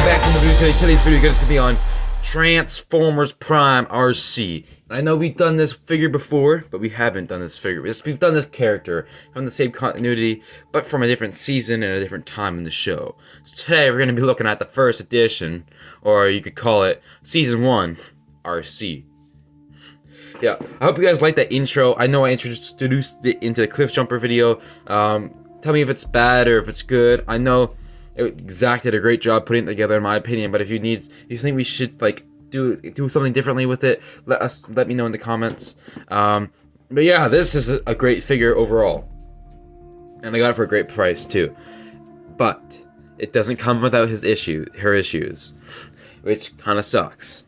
back in the video today. Today's video is going to be on Transformers Prime ARCEE. I know we've done this figure before, but we haven't done this figure. We've done this character from the same continuity, but from a different season and a different time in the show. So today we're going to be looking at the first edition, or you could call it Season 1 ARCEE. Yeah, I hope you guys like that intro. I know I introduced it into the Cliff Jumper video. Tell me if it's bad or if it's good. I know Zack did a great job putting it together, in my opinion. But if you think we should like do something differently with it, let me know in the comments. But yeah, this is a great figure overall, and I got it for a great price too. But it doesn't come without her issues, which kind of sucks.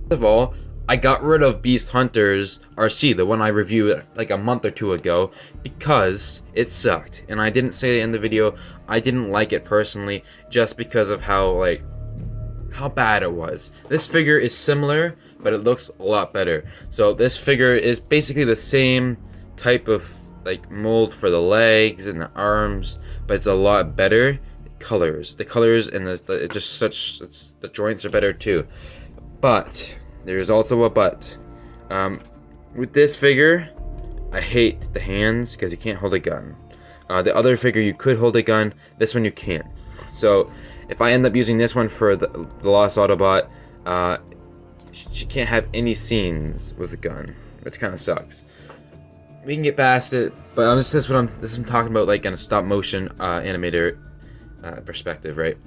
First of all, I got rid of Beast Hunter's ARCEE, the one I reviewed like a month or two ago, because it sucked. And I didn't say it in the video. I didn't like it personally, just because of how bad it was. This figure is similar, but it looks a lot better. So this figure is basically the same type of like mold for the legs and the arms, but it's a lot better. The colors and the joints are better too. But there's also a but. With this figure, I hate the hands because you can't hold a gun. The other figure you could hold a gun, this one you can't. So if I end up using this one for the Lost Autobot, she can't have any scenes with a gun, which kind of sucks. We can get past it, but this is what I'm talking about, like in a stop motion animator perspective, right?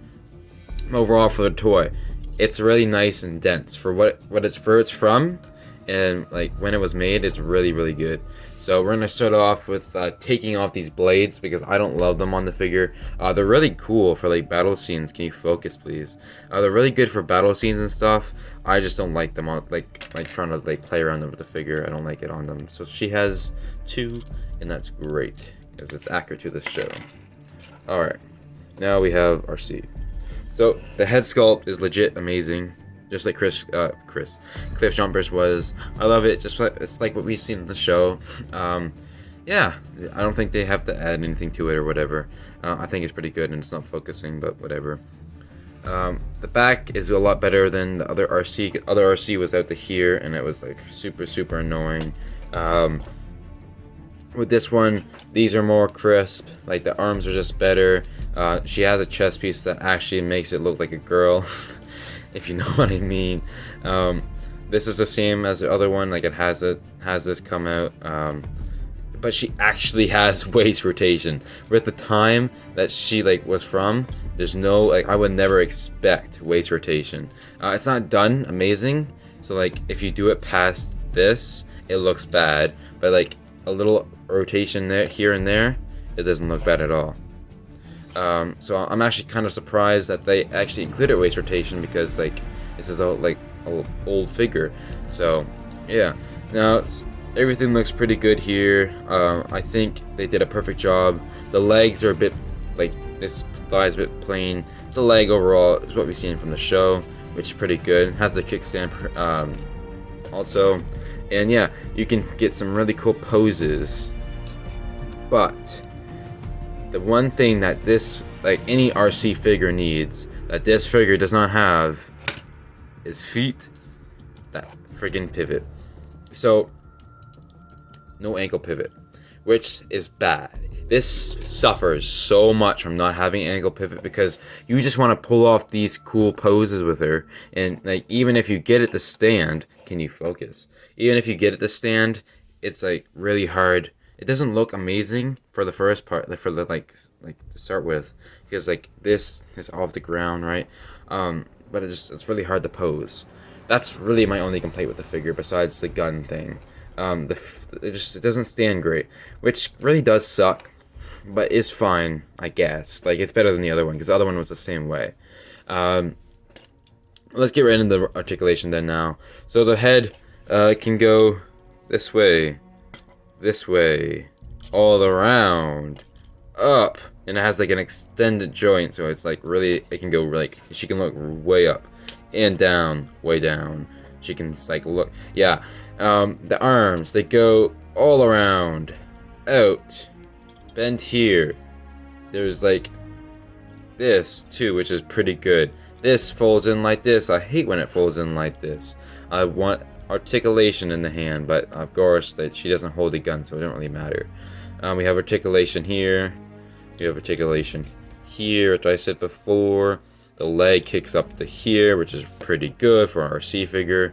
Overall, for the toy, it's really nice and dense for what it's from, and like when it was made, it's really good. So we're gonna start off with taking off these blades because I don't love them on the figure. They're really cool for like battle scenes. Can you focus, please? They're really good for battle scenes and stuff. I just don't like them on like trying to like play around them with the figure. I don't like it on them. So she has two, and that's great because it's accurate to the show. All right, now we have ARCEE. So the head sculpt is legit amazing, just like Cliff Jumper's was. I love it. It's like what we've seen in the show. Yeah, I don't think they have to add anything to it or whatever. I think it's pretty good, and it's not focusing, but whatever. The back is a lot better than the other ARCEE. Other ARCEE was out to here, and it was like super annoying. With this one, these are more crisp. Like the arms are just better. She has a chest piece that actually makes it look like a girl, if you know what I mean. This is the same as the other one. Like it has this come out, but she actually has waist rotation. With the time that she was from, there's no I would never expect waist rotation. It's not done amazing. So like if you do it past this, it looks bad. But like a little rotation there, here and there, it doesn't look bad at all. So I'm actually kind of surprised that they actually included waist rotation, because like this is a old figure. So yeah, now everything looks pretty good here. I think they did a perfect job. The legs are a bit like this thigh is a bit plain. The leg overall is what we've seen from the show, which is pretty good. It has the kickstand also. And yeah, you can get some really cool poses. But the one thing that this, like any ARCEE figure needs, that this figure does not have, is feet that friggin' pivot. So, no ankle pivot, which is bad. This suffers so much from not having ankle pivot, because you just want to pull off these cool poses with her, and like even if you get it to stand, can you focus? Even if you get it to stand, it's like really hard. It doesn't look amazing for the first part, like for the like to start with, because like this is off the ground, right? But it's really hard to pose. That's really my only complaint with the figure, besides the gun thing. It doesn't stand great, which really does suck, but it's fine, I guess. Like it's better than the other one, because the other one was the same way. Let's get right into the articulation then now. So the head can go this way, all around, up, and it has like an extended joint, so it's like really, it can go like, she can look way up and down, way down. She can like look, yeah. The arms, they go all around, out, bend here. There's like this too, which is pretty good. This folds in like this. I hate when it folds in like this. I want articulation in the hand, but of course that she doesn't hold a gun, so it don't really matter. We have articulation here. We have articulation here, which I said before. The leg kicks up to here, which is pretty good for our ARCEE figure.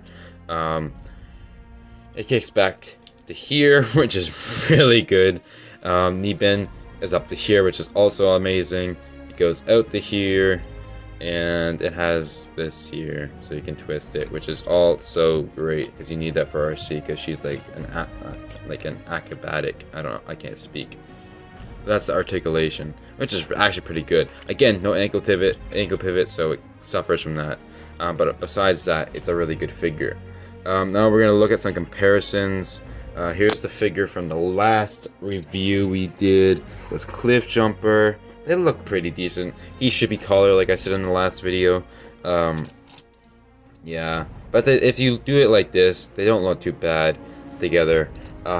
It kicks back to here, which is really good. Knee bend is up to here, which is also amazing. It goes out to here, and it has this here, so you can twist it, which is also great because you need that for ARCEE because she's like an acrobatic. I don't know, I can't speak. That's the articulation, which is actually pretty good. Again, no ankle pivot, so it suffers from that. But besides that, it's a really good figure. Now we're gonna look at some comparisons. Here's the figure from the last review we did. It was Cliff Jumper. They look pretty decent. He should be taller, like I said in the last video. Yeah, but if you do it like this, they don't look too bad together.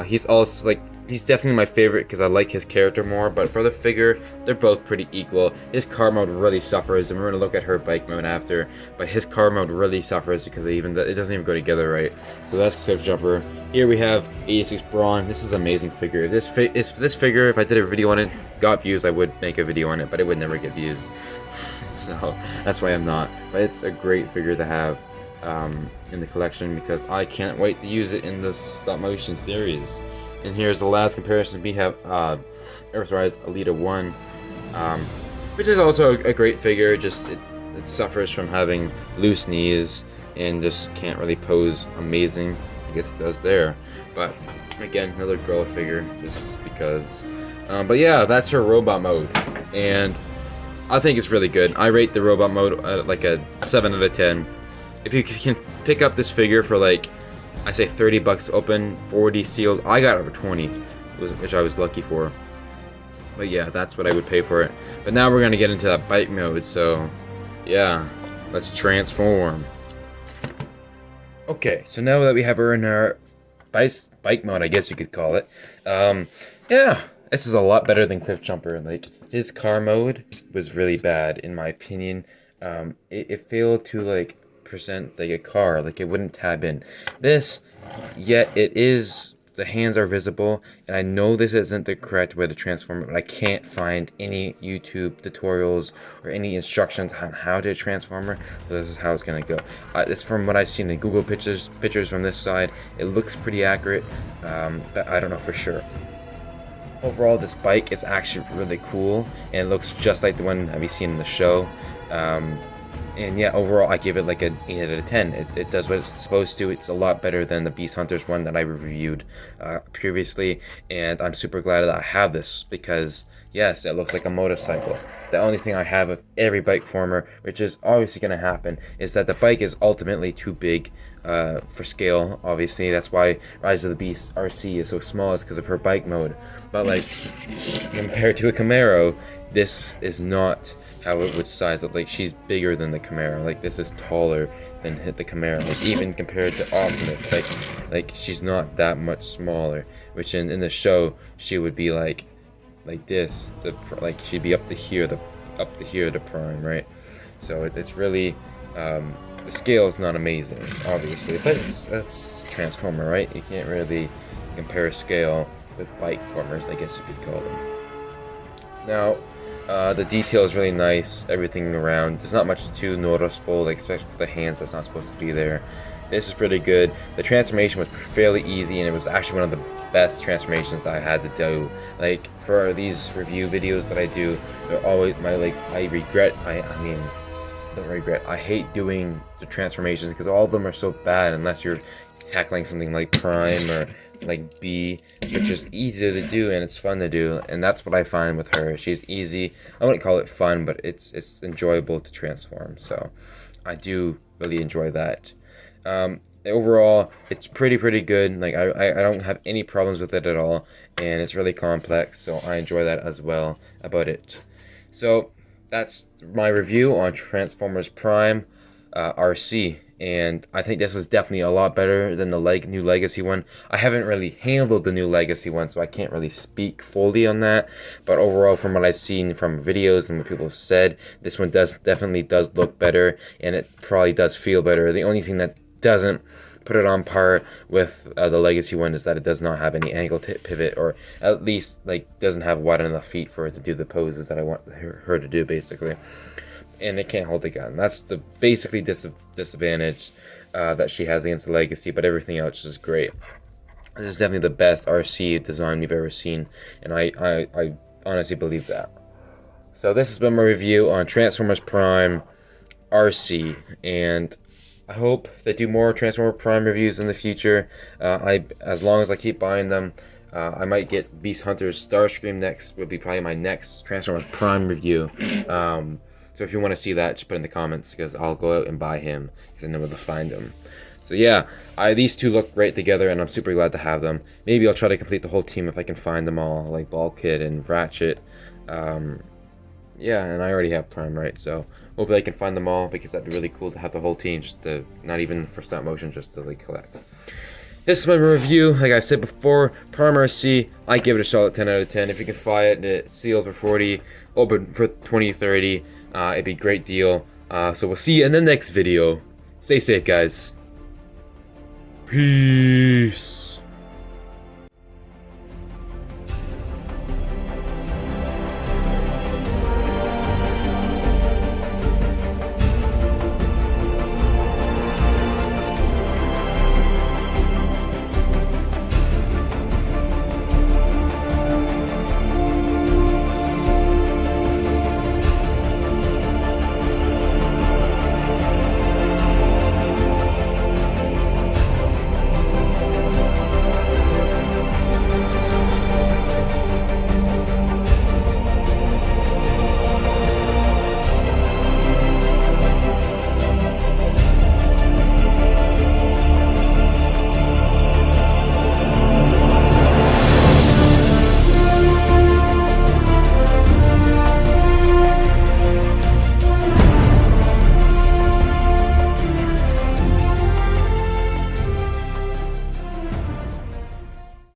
He's also like, he's definitely my favorite because I like his character more, but for the figure, they're both pretty equal. His car mode really suffers, and we're going to look at her bike mode after, but his car mode really suffers because it doesn't even go together right. So that's Cliff Jumper. Here we have 86 Brawn. This is an amazing figure. This figure, if I did a video on it, got views, I would make a video on it, but it would never get views. So that's why I'm not. But it's a great figure to have in the collection because I can't wait to use it in the stop motion series. And here's the last comparison. We have Earthrise Alita 1, which is also a great figure. Just it suffers from having loose knees and just can't really pose amazing. I guess it does there, but again, another girl figure. This is because, but yeah, that's her robot mode, and I think it's really good. I rate the robot mode at like a 7 out of 10. If you can pick up this figure for like, I say $30 open, 40 sealed. I got over 20, which I was lucky for. But yeah, that's what I would pay for it. But now we're gonna get into that bike mode. So yeah, let's transform. Okay, so now that we have her in our bike mode, I guess you could call it. Yeah, this is a lot better than Cliff Jumper. Like his car mode was really bad in my opinion. It failed to like present like a car, like it wouldn't tab in. This, yet it is, the hands are visible, and I know this isn't the correct way to transform it, but I can't find any YouTube tutorials or any instructions on how to transform her, so this is how it's gonna go. It's from what I've seen in Google pictures from this side. It looks pretty accurate, but I don't know for sure. Overall, this bike is actually really cool, and it looks just like the one that we've seen in the show. And yeah, overall I give it like an 8 out of 10. It does what it's supposed to. It's a lot better than the Beast Hunters one that I reviewed previously, and I'm super glad that I have this because yes, it looks like a motorcycle. The only thing I have with every bike former, which is obviously going to happen, is that the bike is ultimately too big for scale. Obviously, that's why Rise of the Beast ARCEE is so small, is because of her bike mode. But like compared to a Camaro, this is not how it would size up. Like she's bigger than the Camaro. Like this is taller than the Camaro. Like even compared to Optimus, like she's not that much smaller. Which in the show she would be like this. Like she'd be up to here, the Prime, right? So it's really the scale is not amazing, obviously, but it's Transformer, right? You can't really compare scale with bike formers, I guess you could call them. Now, the detail is really nice, everything around. There's not much too noticeable, like especially for the hands that's not supposed to be there. This is pretty good. The transformation was fairly easy, and it was actually one of the best transformations that I had to do. Like for these review videos that I do, they're always I hate doing the transformations because all of them are so bad unless you're tackling something like Prime or like B, which is easier to do and it's fun to do, and that's what I find with her. She's easy. I wouldn't call it fun, but it's enjoyable to transform, so I do really enjoy that. Overall, it's pretty good. Like I don't have any problems with it at all, and it's really complex, so I enjoy that as well about it. So that's my review on Transformers Prime. RC, and I think this is definitely a lot better than the new Legacy one. I haven't really handled the new Legacy one, so I can't really speak fully on that. But overall, from what I've seen from videos and what people have said, this one definitely does look better, and it probably does feel better. The only thing that doesn't put it on par with the Legacy one is that it does not have any angle pivot, or at least like doesn't have wide enough feet for it to do the poses that I want her to do, basically. And it can't hold a gun. That's the basically disadvantage that she has against the Legacy, but everything else is great. This is definitely the best RC design we've ever seen, and I honestly believe that. So this has been my review on Transformers Prime RC, and I hope they do more Transformer Prime reviews in the future. As long as I keep buying them, I might get Beast Hunter's Starscream next. Would be probably my next Transformers Prime review. So if you want to see that, just put in the comments, because I'll go out and buy him, because I know where to find him. So yeah, these two look great together, and I'm super glad to have them. Maybe I'll try to complete the whole team if I can find them all, like Bulkhead and Ratchet. Yeah, and I already have Prime, right? So hopefully I can find them all, because that'd be really cool to have the whole team, just to, not even for stop motion, just to like collect. This is my review. Like I said before, Prime RC, I give it a solid 10 out of 10. If you can fly it, it's sealed for 40, open for 20-30. It'd be a great deal. So we'll see you in the next video. Stay safe, guys. Peace.